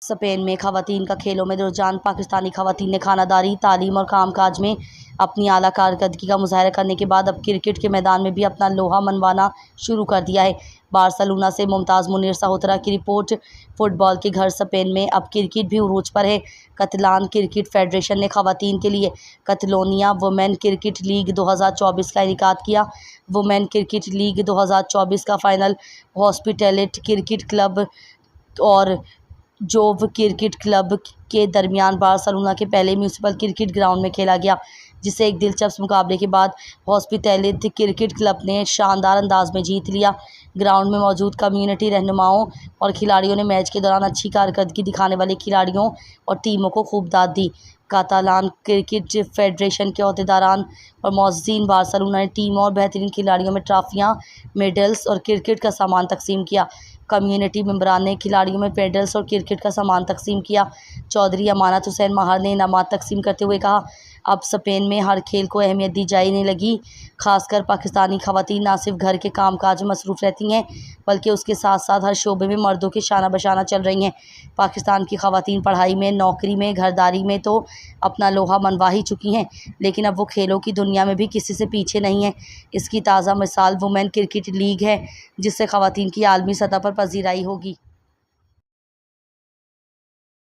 Spain में ख़वातीन का खेलों में रुझान। पाकिस्तानी ख़वातीन ने खानादारी, तालीम और कामकाज में अपनी आला कारकर्दगी का मुज़ाहरा करने के बाद अब क्रिकेट के मैदान में भी अपना लोहा मनवाना शुरू कर दिया है। बार्सिलोना से मुमताज़ मुनीर साहोतरा की रिपोर्ट। फुटबॉल के घर स्पेन में अब क्रिकेट भी उरूज पर है। कतलान क्रिकेट फेडरेशन ने ख़वातीन के लिए कतलोनिया वुमेन क्रिकेट लीग 2024 का इनेकाद किया। वुमेन क्रिकेट लीग 2024 का फ़ाइनल हॉस्पिटैलिटी क्रिकेट क्लब और जोव क्रिकेट क्लब के दरमियान बार्सिलोना के पहले म्यूनिसिपल क्रिकेट ग्राउंड में खेला गया, जिसे एक दिलचस्प मुकाबले के बाद हॉस्पिटैलिटी क्रिकेट क्लब ने शानदार अंदाज में जीत लिया। ग्राउंड में मौजूद कम्युनिटी रहनुमाओं और खिलाड़ियों ने मैच के दौरान अच्छी कारकर्दगी दिखाने वाले खिलाड़ियों और टीमों को खूब दाद दी। कातालान क्रिकेट फेडरेशन के अहदेदारान और मौज़ीन बार्सिलोना ने टीम और बेहतरीन खिलाड़ियों में ट्रॉफियाँ, मेडल्स और क्रिकेट का सामान तकसीम किया। कम्युनिटी मेंबरान ने खिलाड़ियों में मेडल्स और क्रिकेट का सामान तकसीम किया। चौधरी अमानत हुसैन महार ने इनामात तकसीम करते हुए कहा, अब स्पेन में हर खेल को अहमियत दी जाने लगी। खासकर पाकिस्तानी ख़वातीन ना सिर्फ घर के कामकाज में मसरूफ़ रहती हैं, बल्कि उसके साथ साथ हर शोबे में मर्दों के शाना बशाना चल रही हैं। पाकिस्तान की ख़वातीन पढ़ाई में, नौकरी में, घरदारी में तो अपना लोहा मनवा ही चुकी हैं, लेकिन अब वो खेलों की दुनिया में भी किसी से पीछे नहीं हैं। इसकी ताज़ा मिसाल वुमेन क्रिकेट लीग है, जिससे ख़वातीन की आलमी सतह पर पजीराई होगी।